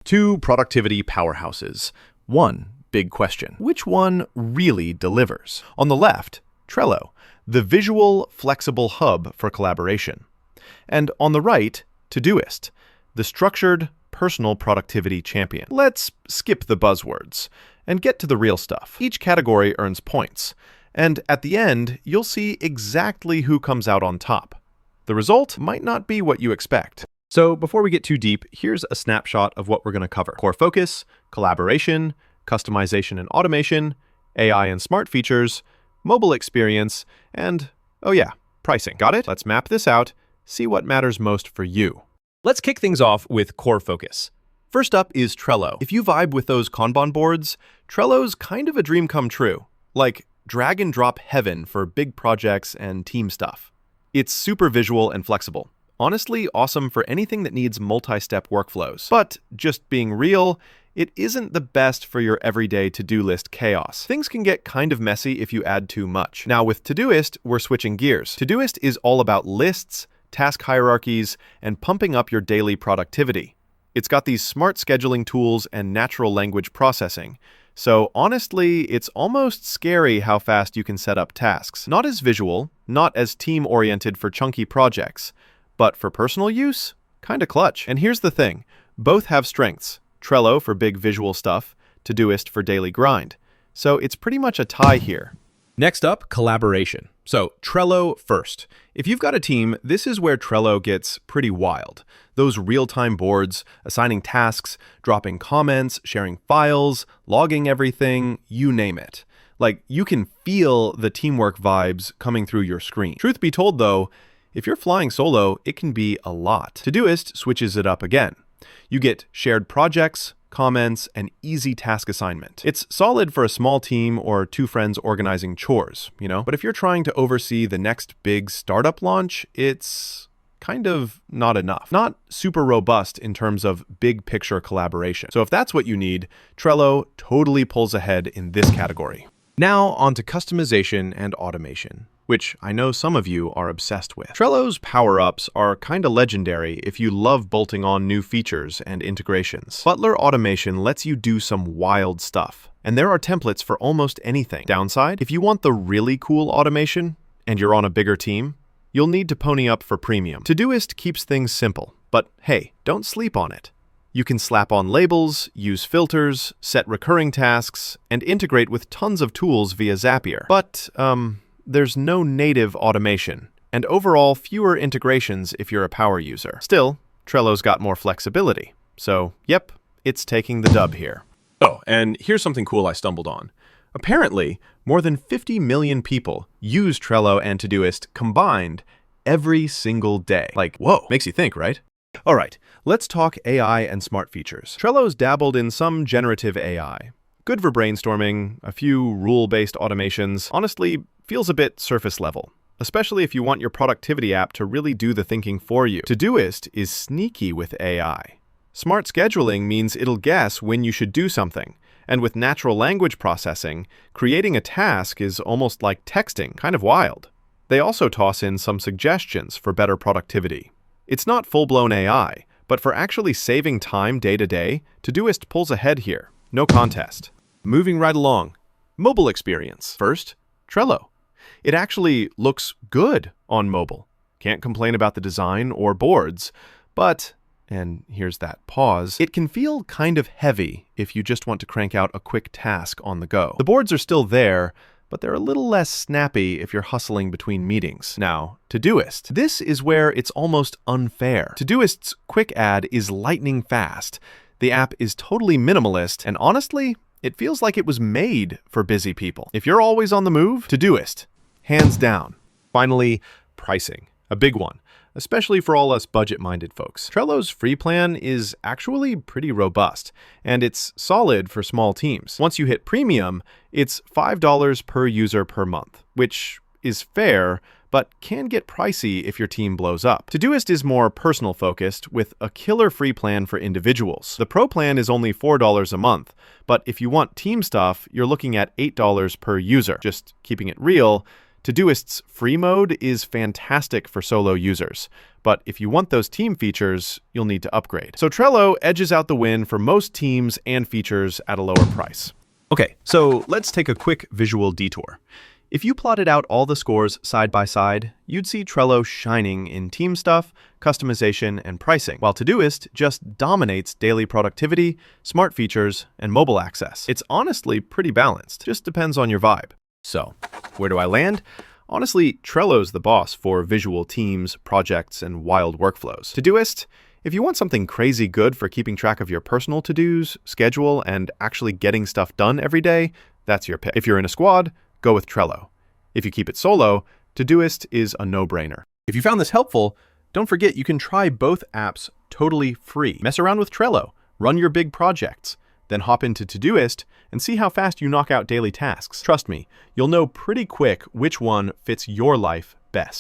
Two productivity powerhouses. One big question. Which one really delivers? On the left, Trello, the visual, flexible hub for collaboration. And on the right, Todoist, the structured, personal productivity champion. Let's skip the buzzwords and get to the real stuff. Each category earns points, and at the end, you'll see exactly who comes out on top. The result might not be what you expect. So before we get too deep, here's a snapshot of what we're going to cover. Core focus, collaboration, customization and automation, AI and smart features, mobile experience, and, oh yeah, pricing. Got it? Let's map this out, see what matters most for you. Let's kick things off with core focus. First up is Trello. If you vibe with those Kanban boards, Trello's kind of a dream come true. Like drag and drop heaven for big projects and team stuff. It's super visual and flexible. Honestly, awesome for anything that needs multi-step workflows. But just being real, it isn't the best for your everyday to-do list chaos. Things can get kind of messy if you add too much. Now with Todoist, we're switching gears. Todoist is all about lists, task hierarchies, and pumping up your daily productivity. It's got these smart scheduling tools and natural language processing. So honestly, it's almost scary how fast you can set up tasks. Not as visual, not as team-oriented for chunky projects, but for personal use, kinda clutch. And here's the thing, both have strengths. Trello for big visual stuff, Todoist for daily grind. So it's pretty much a tie here. Next up, collaboration. So Trello first. If you've got a team, this is where Trello gets pretty wild. Those real-time boards, assigning tasks, dropping comments, sharing files, logging everything, you name it. Like, you can feel the teamwork vibes coming through your screen. Truth be told though, if you're flying solo, it can be a lot. Todoist switches it up again. You get shared projects, comments, and easy task assignment. It's solid for a small team or two friends organizing chores, But if you're trying to oversee the next big startup launch, it's kind of not enough. Not super robust in terms of big picture collaboration. So if that's what you need, Trello totally pulls ahead in this category. Now on to customization and automation, which I know some of you are obsessed with. Trello's power-ups are kinda legendary if you love bolting on new features and integrations. Butler Automation lets you do some wild stuff, and there are templates for almost anything. Downside, if you want the really cool automation, and you're on a bigger team, you'll need to pony up for premium. Todoist keeps things simple, but hey, don't sleep on it. You can slap on labels, use filters, set recurring tasks, and integrate with tons of tools via Zapier. But, there's no native automation, and overall fewer integrations if you're a power user. Still, Trello's got more flexibility. So, yep, it's taking the dub here. Oh, and here's something cool I stumbled on. Apparently, more than 50 million people use Trello and Todoist combined every single day. Like, whoa, makes you think, right? All right, let's talk AI and smart features. Trello's dabbled in some generative AI. Good for brainstorming, a few rule-based automations. Honestly, feels a bit surface level, especially if you want your productivity app to really do the thinking for you. Todoist is sneaky with AI. Smart scheduling means it'll guess when you should do something, and with natural language processing, creating a task is almost like texting, kind of wild. They also toss in some suggestions for better productivity. It's not full-blown AI, but for actually saving time day to day, Todoist pulls ahead here, no contest. Moving right along, mobile experience. First, Trello. It actually looks good on mobile. Can't complain about the design or boards, but, and here's that pause, it can feel kind of heavy if you just want to crank out a quick task on the go. The boards are still there, but they're a little less snappy if you're hustling between meetings. Now, Todoist. This is where it's almost unfair. Todoist's quick add is lightning fast. The app is totally minimalist, and honestly, it feels like it was made for busy people. If you're always on the move, Todoist. Hands down. Finally, pricing. A big one, especially for all us budget-minded folks. Trello's free plan is actually pretty robust, and it's solid for small teams. Once you hit premium, it's $5 per user per month, which is fair, but can get pricey if your team blows up. Todoist is more personal-focused, with a killer free plan for individuals. The Pro plan is only $4 a month, but if you want team stuff, you're looking at $8 per user. Just keeping it real, Todoist's free mode is fantastic for solo users, but if you want those team features, you'll need to upgrade. So Trello edges out the win for most teams and features at a lower price. Okay, so let's take a quick visual detour. If you plotted out all the scores side by side, you'd see Trello shining in team stuff, customization, and pricing, while Todoist just dominates daily productivity, smart features, and mobile access. It's honestly pretty balanced, just depends on your vibe. So, where do I land? Honestly, Trello's the boss for visual teams, projects, and wild workflows. Todoist, if you want something crazy good for keeping track of your personal to-dos, schedule, and actually getting stuff done every day, that's your pick. If you're in a squad, go with Trello. If you keep it solo, Todoist is a no-brainer. If you found this helpful, don't forget you can try both apps totally free. Mess around with Trello, run your big projects, then hop into Todoist and see how fast you knock out daily tasks. Trust me, you'll know pretty quick which one fits your life best.